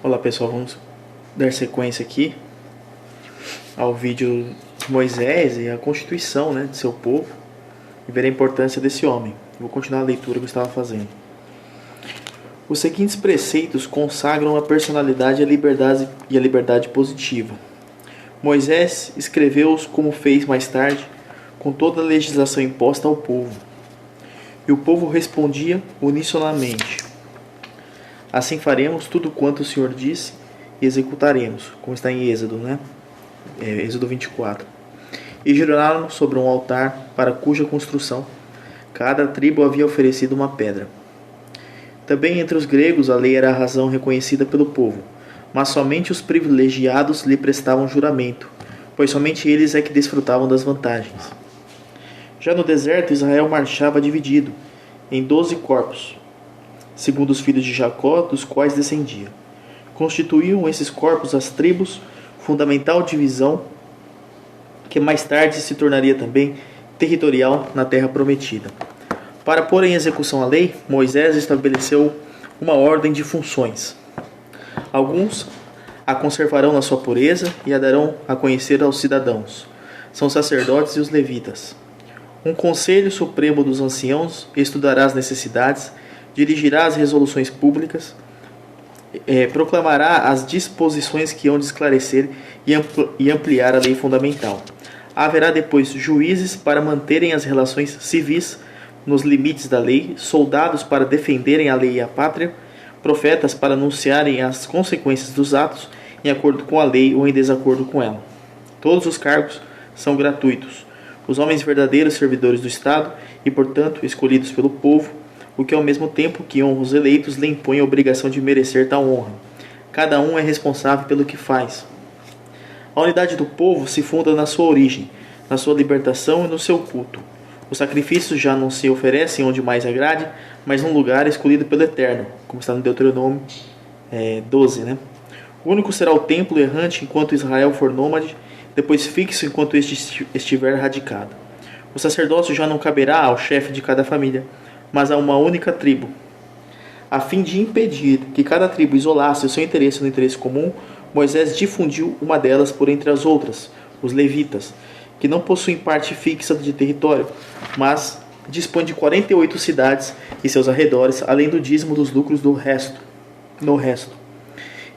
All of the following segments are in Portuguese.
Olá pessoal, vamos dar sequência aqui ao vídeo de Moisés e a constituição, de seu povo e ver a importância desse homem. Vou continuar a leitura que eu estava fazendo. Os seguintes preceitos consagram a personalidade e a liberdade positiva. Moisés escreveu-os como fez mais tarde, com toda a legislação imposta ao povo. E o povo respondia unissonamente: assim faremos tudo quanto o Senhor disse e executaremos, como está em Êxodo, Êxodo 24. E juraram sobre um altar para cuja construção cada tribo havia oferecido uma pedra. Também entre os gregos a lei era a razão reconhecida pelo povo, mas somente os privilegiados lhe prestavam juramento, pois somente eles é que desfrutavam das vantagens. Já no deserto, Israel marchava dividido em 12 corpos, segundo os filhos de Jacó, dos quais descendia. Constituíam esses corpos as tribos, fundamental divisão, que mais tarde se tornaria também territorial na terra prometida. Para pôr em execução a lei, Moisés estabeleceu uma ordem de funções. Alguns a conservarão na sua pureza e a darão a conhecer aos cidadãos. São os sacerdotes e os levitas. Um conselho supremo dos anciãos estudará as necessidades, dirigirá as resoluções públicas, proclamará as disposições que hão de esclarecer e ampliar a lei fundamental. Haverá depois juízes para manterem as relações civis nos limites da lei, soldados para defenderem a lei e a pátria, profetas para anunciarem as consequências dos atos em acordo com a lei ou em desacordo com ela. Todos os cargos são gratuitos. Os homens verdadeiros servidores do Estado e, portanto, escolhidos pelo povo, o que ao mesmo tempo que honra os eleitos lhe impõe a obrigação de merecer tal honra. Cada um é responsável pelo que faz. A unidade do povo se funda na sua origem, na sua libertação e no seu culto. Os sacrifícios já não se oferecem onde mais agrade, mas num lugar escolhido pelo Eterno, como está no Deuteronômio 12. O único será o templo errante enquanto Israel for nômade, depois fixo enquanto este estiver radicado. O sacerdócio já não caberá ao chefe de cada família, mas a uma única tribo. A fim de impedir que cada tribo isolasse o seu interesse no interesse comum, Moisés difundiu uma delas por entre as outras, os levitas, que não possuem parte fixa de território, mas dispõem de 48 cidades e seus arredores, além do dízimo dos lucros no resto.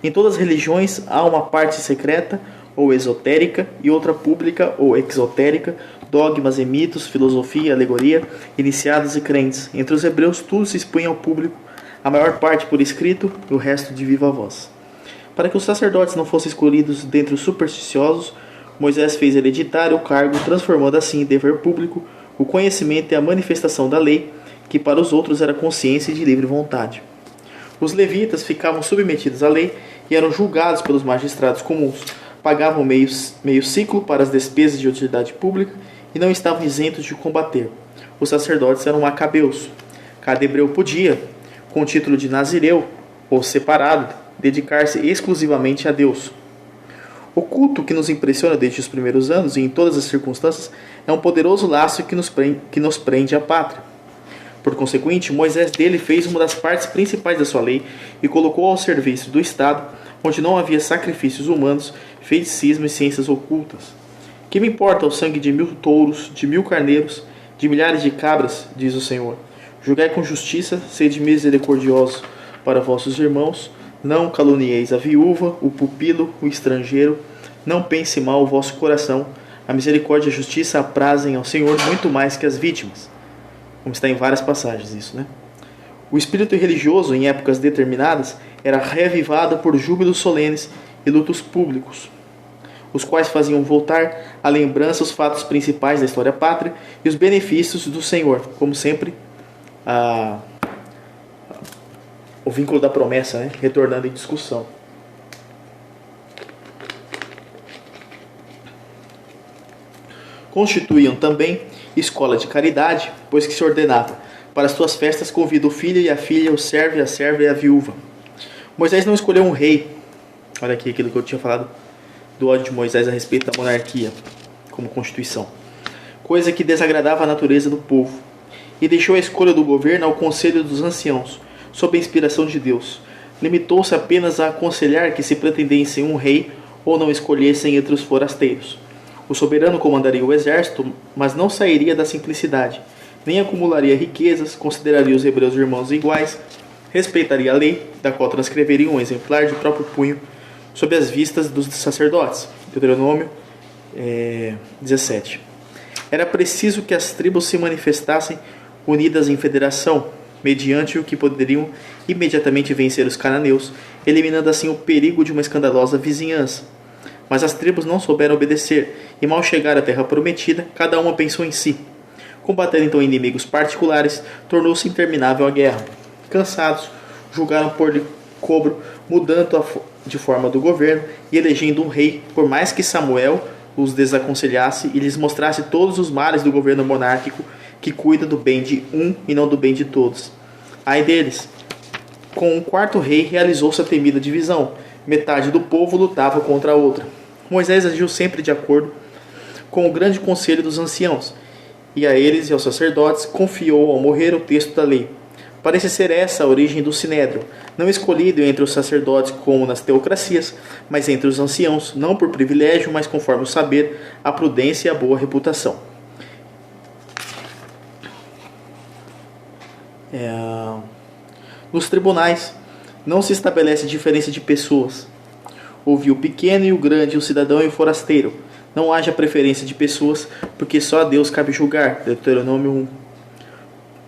Em todas as religiões há uma parte secreta ou esotérica e outra pública ou exotérica, dogmas e mitos, filosofia, alegoria, iniciados e crentes. Entre os hebreus tudo se expõe ao público, a maior parte por escrito e o resto de viva voz. Para que os sacerdotes não fossem escolhidos dentre os supersticiosos, Moisés fez hereditário o cargo, transformando assim em dever público o conhecimento e a manifestação da lei, que para os outros era consciência e de livre vontade. Os levitas ficavam submetidos à lei e eram julgados pelos magistrados comuns, pagavam meio ciclo para as despesas de utilidade pública e não estavam isentos de combater. Os sacerdotes eram macabeus. Cada hebreu podia, com o título de nazireu ou separado, dedicar-se exclusivamente a Deus. O culto que nos impressiona desde os primeiros anos e em todas as circunstâncias é um poderoso laço que nos prende à pátria. Por consequente, Moisés dele fez uma das partes principais da sua lei e colocou ao serviço do Estado, onde não havia sacrifícios humanos, feiticismo e ciências ocultas. Que me importa o sangue de 1000 touros, de 1000 carneiros, de milhares de cabras, diz o Senhor. Julgai com justiça, sede misericordiosos para vossos irmãos, não calunieis a viúva, o pupilo, o estrangeiro, não pense mal o vosso coração. A misericórdia e a justiça aprazem ao Senhor muito mais que as vítimas. Como está em várias passagens isso, O espírito religioso, em épocas determinadas, era reavivado por júbilos solenes e lutos públicos, os quais faziam voltar à lembrança os fatos principais da história pátria e os benefícios do Senhor, como sempre, o vínculo da promessa, retornando em discussão. Constituíam também escola de caridade, pois que se ordenava: para as tuas festas convida o filho e a filha, o servo e a serva e a viúva. Moisés não escolheu um rei. Olha aqui aquilo que eu tinha falado do ódio de Moisés a respeito da monarquia como constituição, coisa que desagradava a natureza do povo, e deixou a escolha do governo ao conselho dos anciãos, sob a inspiração de Deus. limitou-se apenas a aconselhar que se pretendessem um rei ou não escolhessem entre os forasteiros. O soberano comandaria o exército, mas não sairia da simplicidade, nem acumularia riquezas, consideraria os hebreus irmãos iguais, respeitaria a lei, da qual transcreveria um exemplar de próprio punho sob as vistas dos sacerdotes. Deuteronômio 17. Era preciso que as tribos se manifestassem unidas em federação, mediante o que poderiam imediatamente vencer os cananeus, eliminando assim o perigo de uma escandalosa vizinhança. Mas as tribos não souberam obedecer, e mal chegaram à terra prometida, cada uma pensou em si. Combater então inimigos particulares tornou-se interminável a guerra. Cansados, julgaram pôr-lhe cobro, mudando de forma do governo e elegendo um rei, por mais que Samuel os desaconselhasse e lhes mostrasse todos os males do governo monárquico que cuida do bem de um e não do bem de todos. Ai deles! Com o quarto rei realizou-se a temida divisão. Metade do povo lutava contra a outra. Moisés agiu sempre de acordo com o grande conselho dos anciãos, e a eles e aos sacerdotes confiou ao morrer o texto da lei. Parece ser essa a origem do Sinédrio, não escolhido entre os sacerdotes como nas teocracias, mas entre os anciãos, não por privilégio, mas conforme o saber, a prudência e a boa reputação. Nos tribunais, não se estabelece diferença de pessoas. Ouve o pequeno e o grande, o cidadão e o forasteiro. Não haja preferência de pessoas, porque só a Deus cabe julgar. Deuteronômio 1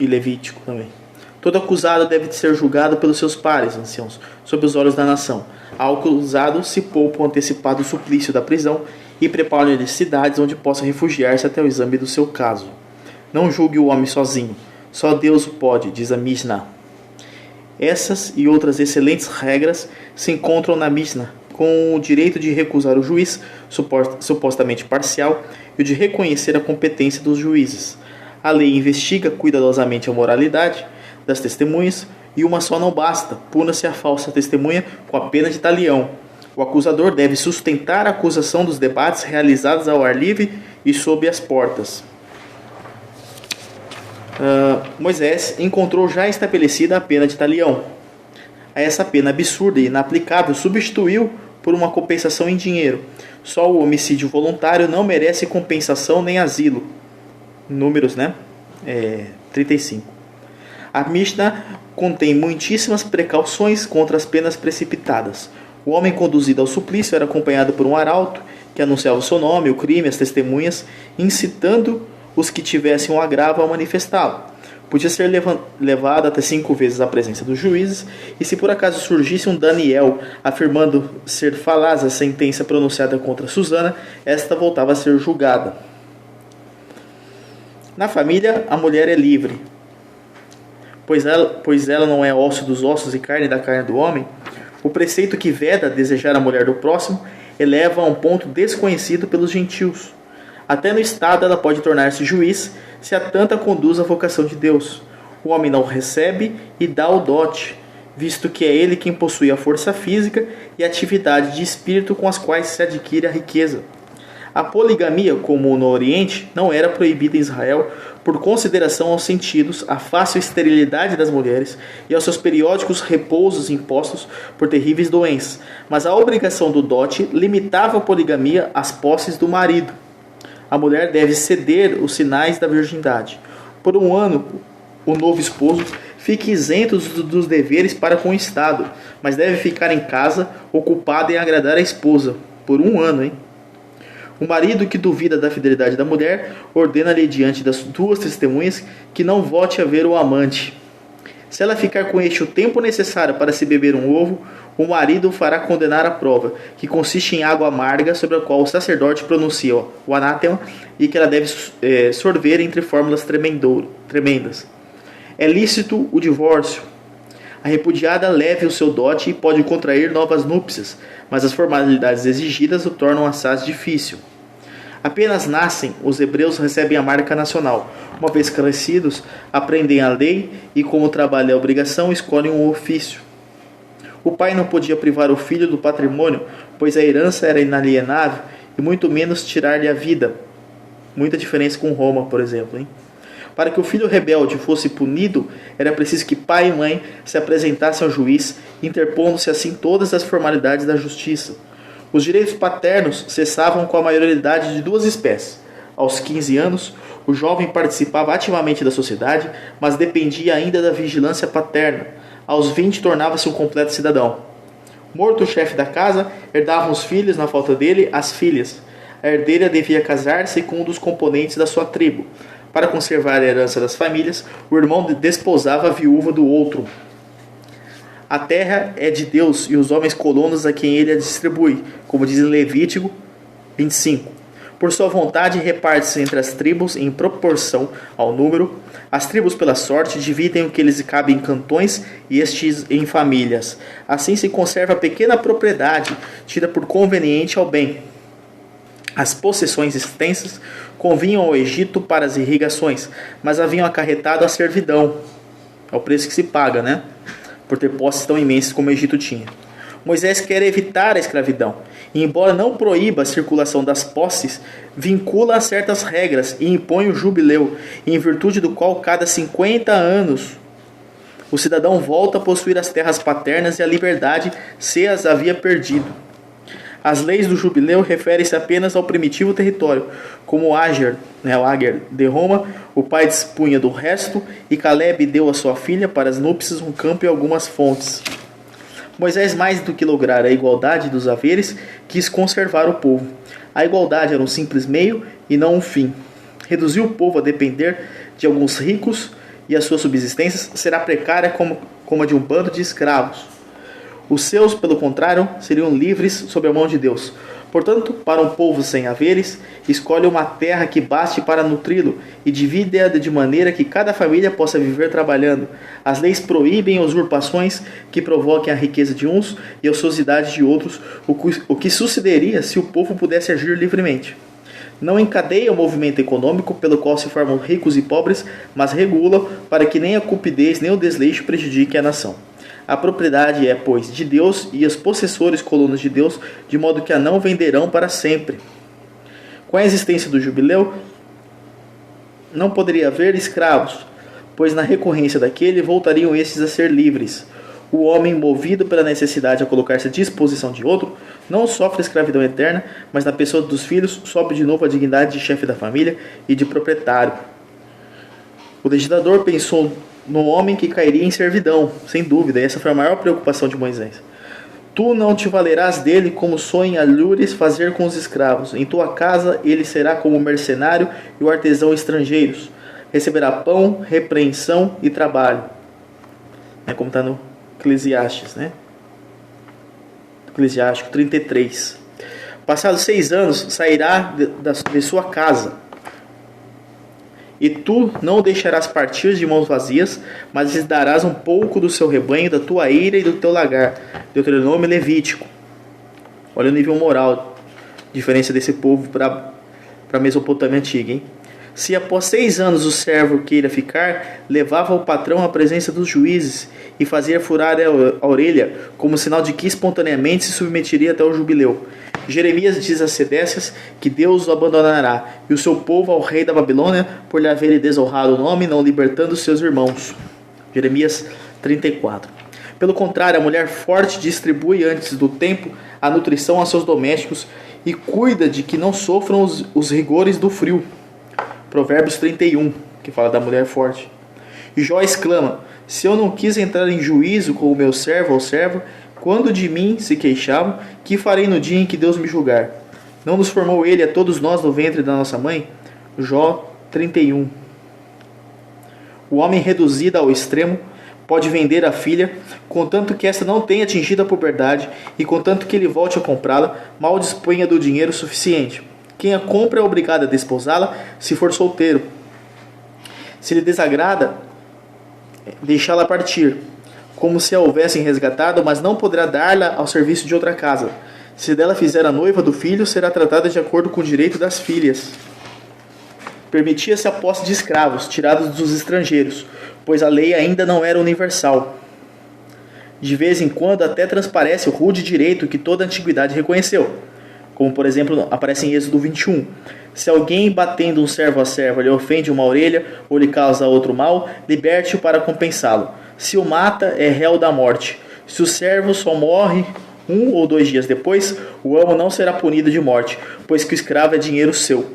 e Levítico também. Todo acusado deve ser julgado pelos seus pares, anciãos, sob os olhos da nação. Ao acusado se poupa o antecipado suplício da prisão e prepara-lhe cidades onde possa refugiar-se até o exame do seu caso. Não julgue o homem sozinho. Só Deus o pode, diz a Mishnah. Essas e outras excelentes regras se encontram na Mishnah, com o direito de recusar o juiz supostamente parcial e o de reconhecer a competência dos juízes. A lei investiga cuidadosamente a moralidade das testemunhas e uma só não basta, puna-se a falsa testemunha com a pena de talião. O acusador deve sustentar a acusação dos debates realizados ao ar livre e sob as portas. Moisés encontrou já estabelecida a pena de talião. A essa pena absurda e inaplicável substituiu por uma compensação em dinheiro. Só o homicídio voluntário não merece compensação nem asilo. Números, 35. A Mishnah contém muitíssimas precauções contra as penas precipitadas. O homem conduzido ao suplício era acompanhado por um arauto que anunciava o seu nome, o crime, as testemunhas, incitando os que tivessem um agravo a manifestá-lo. Podia ser levado até 5 vezes à presença dos juízes, e se por acaso surgisse um Daniel afirmando ser falaz a sentença pronunciada contra Susana, esta voltava a ser julgada. Na família, a mulher é livre, pois ela não é osso dos ossos e carne da carne do homem. O preceito que veda desejar a mulher do próximo eleva a um ponto desconhecido pelos gentios. Até no Estado ela pode tornar-se juiz, se a tanta conduz à vocação de Deus. O homem não recebe e dá o dote, visto que é ele quem possui a força física e a atividade de espírito com as quais se adquire a riqueza. A poligamia, como no Oriente, não era proibida em Israel por consideração aos sentidos, à fácil esterilidade das mulheres e aos seus periódicos repousos impostos por terríveis doenças, mas a obrigação do dote limitava a poligamia às posses do marido. A mulher deve ceder os sinais da virgindade. Por um ano, o novo esposo fique isento dos deveres para com o Estado, mas deve ficar em casa, ocupado em agradar a esposa. Por um ano, O marido que duvida da fidelidade da mulher, ordena-lhe diante das 2 testemunhas que não volte a ver o amante. Se ela ficar com este o tempo necessário para se beber um ovo, o marido o fará condenar à prova, que consiste em água amarga sobre a qual o sacerdote pronuncia o anátema e que ela deve sorver entre fórmulas tremendas. É lícito o divórcio. A repudiada leve o seu dote e pode contrair novas núpcias, mas as formalidades exigidas o tornam assaz difícil. Apenas nascem, os hebreus recebem a marca nacional. Uma vez crescidos, aprendem a lei e, como trabalho é obrigação, escolhem um ofício. O pai não podia privar o filho do patrimônio, pois a herança era inalienável, e muito menos tirar-lhe a vida. Muita diferença com Roma, por exemplo. Para que o filho rebelde fosse punido, era preciso que pai e mãe se apresentassem ao juiz interpondo-se assim todas as formalidades da justiça. Os direitos paternos cessavam com a maioridade de 2 espécies. Aos 15 anos, o jovem participava ativamente da sociedade, mas dependia ainda da vigilância paterna. Aos 20, tornava-se um completo cidadão. Morto o chefe da casa, herdavam os filhos, na falta dele, as filhas. A herdeira devia casar-se com um dos componentes da sua tribo. Para conservar a herança das famílias, o irmão desposava a viúva do outro. A terra é de Deus e os homens colonos a quem ele a distribui, como diz em Levítico 25. Por sua vontade, reparte-se entre as tribos em proporção ao número. As tribos, pela sorte, dividem o que lhes cabe em cantões e estes em famílias. Assim se conserva a pequena propriedade, tida por conveniente ao bem. As possessões extensas convinham ao Egito para as irrigações, mas haviam acarretado a servidão. É o preço que se paga, né? Por ter posses tão imensas como o Egito tinha. Moisés quer evitar a escravidão, e embora não proíba a circulação das posses, vincula a certas regras e impõe o jubileu, em virtude do qual cada 50 anos o cidadão volta a possuir as terras paternas e a liberdade se as havia perdido. As leis do jubileu referem-se apenas ao primitivo território, como o Áger de Roma, o pai dispunha do resto, e Caleb deu a sua filha para as núpcias um campo e algumas fontes. Moisés, mais do que lograr a igualdade dos haveres, quis conservar o povo. A igualdade era um simples meio e não um fim. Reduzir o povo a depender de alguns ricos e a sua subsistência será precária como a de um bando de escravos. Os seus, pelo contrário, seriam livres sob a mão de Deus. Portanto, para um povo sem haveres, escolhe uma terra que baste para nutri-lo e divide-a de maneira que cada família possa viver trabalhando. As leis proíbem usurpações que provoquem a riqueza de uns e a ociosidade de outros, o que sucederia se o povo pudesse agir livremente. Não encadeia o movimento econômico pelo qual se formam ricos e pobres, mas regula para que nem a cupidez nem o desleixo prejudiquem a nação. A propriedade é, pois, de Deus e os possessores colonos de Deus, de modo que a não venderão para sempre. Com a existência do jubileu, não poderia haver escravos, pois na recorrência daquele voltariam estes a ser livres. O homem, movido pela necessidade a colocar-se à disposição de outro, não sofre escravidão eterna, mas na pessoa dos filhos sobe de novo a dignidade de chefe da família e de proprietário. O legislador pensou no homem que cairia em servidão, sem dúvida, e essa foi a maior preocupação de Moisés. Tu não te valerás dele como sonha Alures fazer com os escravos. Em tua casa ele será como o mercenário e o artesão estrangeiros. Receberá pão, repreensão e trabalho. É como está no Eclesiastes, né? Eclesiástico 33. Passados 6 anos, sairá de sua casa. E tu não o deixarás partir de mãos vazias, mas lhes darás um pouco do seu rebanho, da tua ira e do teu lagar. Deuteronômio Levítico. Olha o nível moral, diferença desse povo para a Mesopotâmia antiga, hein? Se após 6 anos o servo queira ficar, levava o patrão à presença dos juízes e fazia furar a orelha, como sinal de que espontaneamente se submeteria até o jubileu. Jeremias diz a Sedécias que Deus o abandonará, e o seu povo ao rei da Babilônia, por lhe haverem desonrado o nome, não libertando seus irmãos. Jeremias 34. Pelo contrário, a mulher forte distribui antes do tempo a nutrição a seus domésticos e cuida de que não sofram os rigores do frio. Provérbios 31, que fala da mulher forte. E Jó exclama: se eu não quis entrar em juízo com o meu servo ou serva, quando de mim se queixavam, que farei no dia em que Deus me julgar? Não nos formou ele a todos nós no ventre da nossa mãe? Jó 31. O homem reduzido ao extremo pode vender a filha, contanto que esta não tenha atingido a puberdade, e contanto que ele volte a comprá-la, mal disponha do dinheiro suficiente. Quem a compra é obrigado a desposá-la se for solteiro. Se lhe desagrada, deixá-la partir, como se a houvessem resgatado, mas não poderá dar-la ao serviço de outra casa. Se dela fizer a noiva do filho, será tratada de acordo com o direito das filhas. Permitia-se a posse de escravos, tirados dos estrangeiros, pois a lei ainda não era universal. De vez em quando até transparece o rude direito que toda a antiguidade reconheceu, como por exemplo aparece em Êxodo 21. Se alguém batendo um servo a serva lhe ofende uma orelha ou lhe causa outro mal, liberte-o para compensá-lo. Se o mata, é réu da morte. Se o servo só morre 1 ou 2 dias depois, o amo não será punido de morte, pois que o escravo é dinheiro seu.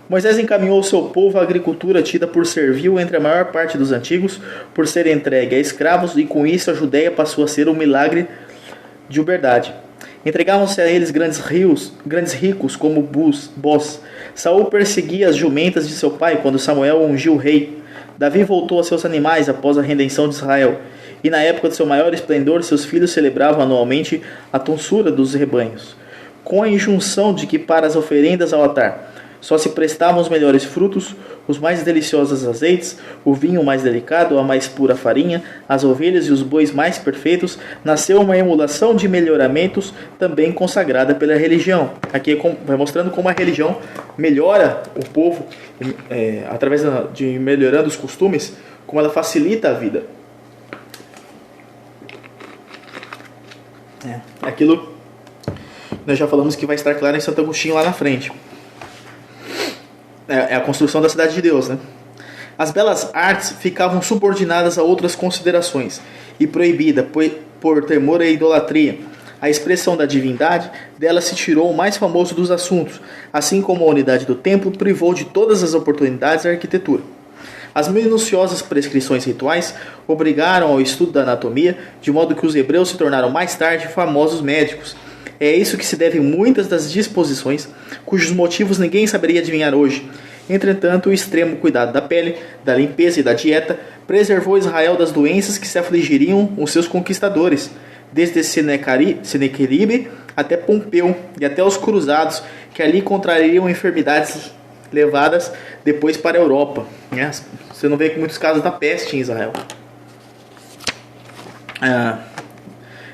Moisés encaminhou o seu povo à agricultura tida por servil entre a maior parte dos antigos, por ser entregue a escravos, e com isso a Judéia passou a ser um milagre de uberdade. Entregavam-se a eles grandes ricos como Boz. Saul perseguia as jumentas de seu pai quando Samuel ungiu o rei. Davi voltou a seus animais após a redenção de Israel. E na época de seu maior esplendor, seus filhos celebravam anualmente a tonsura dos rebanhos, com a injunção de que para as oferendas ao altar só se prestavam os melhores frutos, os mais deliciosos azeites, o vinho mais delicado, a mais pura farinha, as ovelhas e os bois mais perfeitos. Nasceu uma emulação de melhoramentos também consagrada pela religião. Aqui vai mostrando como a religião melhora o povo, através de melhorando os costumes, como ela facilita a vida. Aquilo nós já falamos que vai estar claro em Santo Agostinho lá na frente. É a construção da cidade de Deus, né? As belas artes ficavam subordinadas a outras considerações e proibida por temor à idolatria. A expressão da divindade dela se tirou o mais famoso dos assuntos, assim como a unidade do templo privou de todas as oportunidades a arquitetura. As minuciosas prescrições rituais obrigaram ao estudo da anatomia, de modo que os hebreus se tornaram mais tarde famosos médicos. É isso que se deve muitas das disposições, cujos motivos ninguém saberia adivinhar hoje. Entretanto, o extremo cuidado da pele, da limpeza e da dieta preservou Israel das doenças que se afligiriam os seus conquistadores, desde Senequeribe até Pompeu e até os cruzados, que ali contrariam enfermidades levadas depois para a Europa. Você não vê muitos casos da peste em Israel.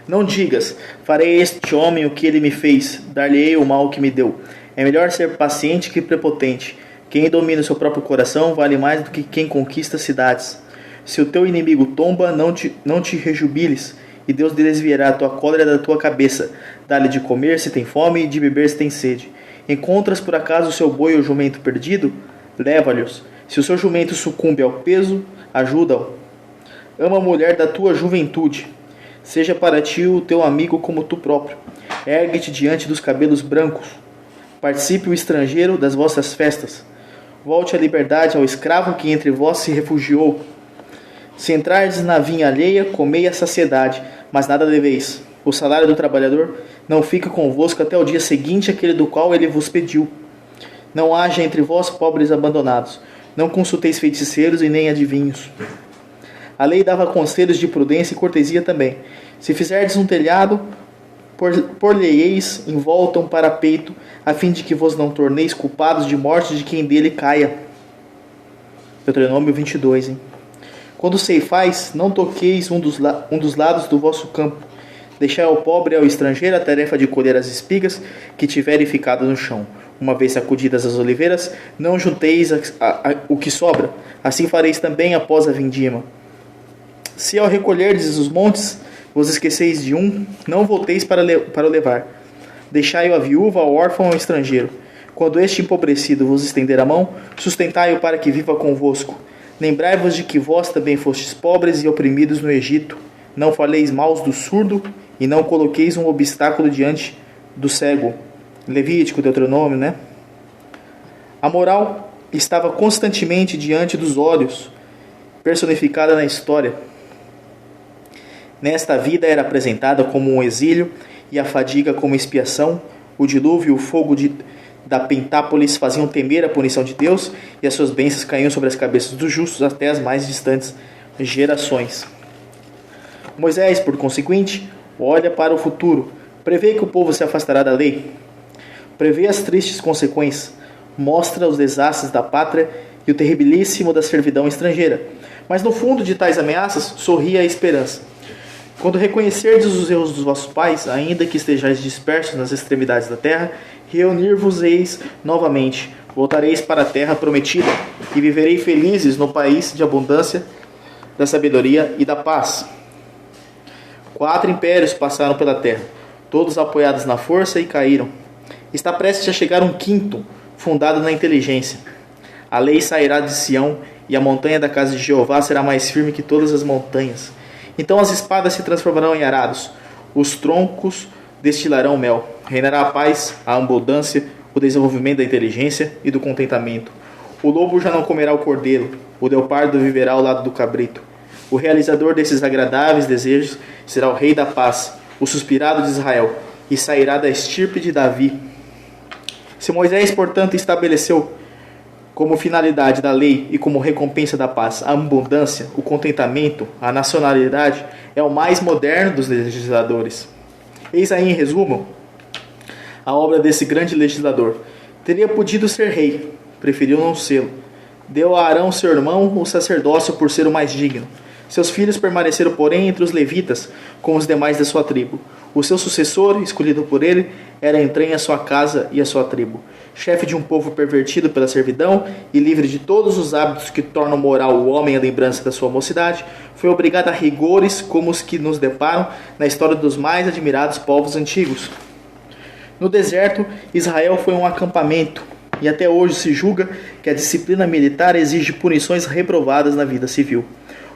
Não digas, farei a este homem o que ele me fez, dar-lhe-ei o mal que me deu. É melhor ser paciente que prepotente. Quem domina o seu próprio coração vale mais do que quem conquista cidades. Se o teu inimigo tomba, não te rejubiles, e Deus desviará a tua cólera da tua cabeça. Dá-lhe de comer se tem fome e de beber se tem sede. Encontras por acaso o seu boi ou jumento perdido? Leva-lhes. Se o seu jumento sucumbe ao peso, ajuda-o. Ama a mulher da tua juventude. Seja para ti o teu amigo como tu próprio. Ergue-te diante dos cabelos brancos. Participe o estrangeiro das vossas festas. Volte a liberdade ao escravo que entre vós se refugiou. Se entrardes na vinha alheia, comei a saciedade, mas nada deveis. O salário do trabalhador não fica convosco até o dia seguinte àquele do qual ele vos pediu. Não haja entre vós pobres abandonados. Não consulteis feiticeiros e nem adivinhos. A lei dava conselhos de prudência e cortesia também. Se fizerdes um telhado, por-lhe-eis em volta um parapeito, a fim de que vos não torneis culpados de morte de quem dele caia. Deuteronômio 22. Quando ceifais, não toqueis um dos lados do vosso campo. Deixai ao pobre e ao estrangeiro a tarefa de colher as espigas que tiverem ficado no chão. Uma vez sacudidas as oliveiras, não junteis o que sobra. Assim fareis também após a vindima. Se ao recolherdes os montes, vos esqueceis de um, não volteis para o levar. Deixai-o à viúva, ao órfão, ao estrangeiro. Quando este empobrecido vos estender a mão, sustentai-o para que viva convosco. Lembrai-vos de que vós também fostes pobres e oprimidos no Egito. Não faleis mal do surdo e não coloqueis um obstáculo diante do cego. Levítico, Deuteronômio, né? A moral estava constantemente diante dos olhos, personificada na história. Nesta vida era apresentada como um exílio e a fadiga como expiação. O dilúvio e o fogo da Pentápolis faziam temer a punição de Deus, e as suas bênçãos caíam sobre as cabeças dos justos até as mais distantes gerações. Moisés, por conseguinte, olha para o futuro, prevê que o povo se afastará da lei, prevê as tristes consequências, mostra os desastres da pátria e o terribilíssimo da servidão estrangeira. Mas no fundo de tais ameaças sorri a esperança. Quando reconhecerdes os erros dos vossos pais, ainda que estejais dispersos nas extremidades da terra, reunir-vos-eis novamente, voltareis para a terra prometida, e viverei felizes no país de abundância, da sabedoria e da paz. 4 impérios passaram pela terra, todos apoiados na força e caíram. Está prestes a chegar um 5º, fundado na inteligência. A lei sairá de Sião, e a montanha da casa de Jeová será mais firme que todas as montanhas. Então as espadas se transformarão em arados, os troncos destilarão mel. Reinará a paz, a abundância, o desenvolvimento da inteligência e do contentamento. O lobo já não comerá o cordeiro, o leopardo viverá ao lado do cabrito. O realizador desses agradáveis desejos será o rei da paz, o suspirado de Israel, e sairá da estirpe de Davi. Se Moisés, portanto, estabeleceu como finalidade da lei e como recompensa da paz a abundância, o contentamento, a nacionalidade, é o mais moderno dos legisladores. Eis aí, em resumo, a obra desse grande legislador. Teria podido ser rei, preferiu não sê-lo. Deu a Arão, seu irmão, o sacerdócio por ser o mais digno. Seus filhos permaneceram, porém, entre os levitas, com os demais da sua tribo. O seu sucessor, escolhido por ele, era entregue a sua casa e a sua tribo. Chefe de um povo pervertido pela servidão e livre de todos os hábitos que tornam moral o homem à lembrança da sua mocidade, foi obrigado a rigores como os que nos deparam na história dos mais admirados povos antigos. No deserto, Israel foi um acampamento, e até hoje se julga que a disciplina militar exige punições reprovadas na vida civil.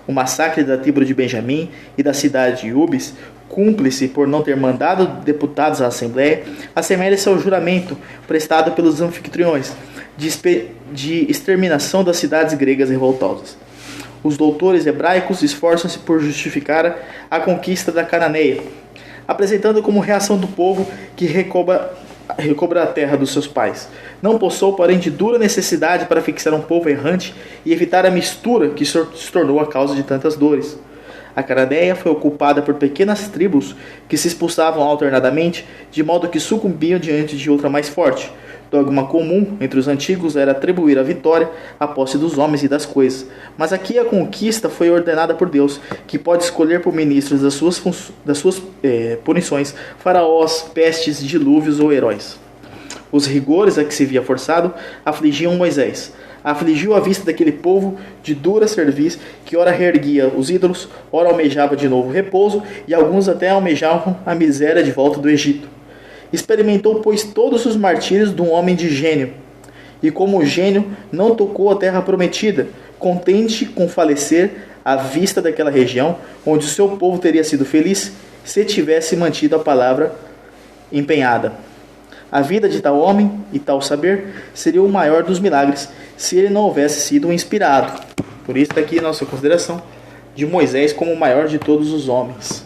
O massacre da tribo de Benjamim e da cidade de Ubis, cúmplice por não ter mandado deputados à Assembleia, assemelha-se ao juramento prestado pelos anfitriões de exterminação das cidades gregas revoltosas. Os doutores hebraicos esforçam-se por justificar a conquista da Cananeia, apresentando como reação do povo que recobra a terra dos seus pais. Não possou, porém, de dura necessidade para fixar um povo errante e evitar a mistura que se tornou a causa de tantas dores. A Cananeia foi ocupada por pequenas tribos que se expulsavam alternadamente, de modo que sucumbiam diante de outra mais forte. Dogma comum entre os antigos era atribuir a vitória à posse dos homens e das coisas. Mas aqui a conquista foi ordenada por Deus, que pode escolher por ministros das suas punições faraós, pestes, dilúvios ou heróis. Os rigores a que se via forçado afligiam Moisés. Afligiu a vista daquele povo de dura cerviz que ora reerguia os ídolos, ora almejava de novo repouso e alguns até almejavam a miséria de volta do Egito. Experimentou, pois, todos os martírios de um homem de gênio. E como o gênio não tocou a terra prometida, contente com falecer à vista daquela região, onde o seu povo teria sido feliz, se tivesse mantido a palavra empenhada. A vida de tal homem e tal saber seria o maior dos milagres, se ele não houvesse sido inspirado. Por isso está aqui a nossa consideração de Moisés como o maior de todos os homens.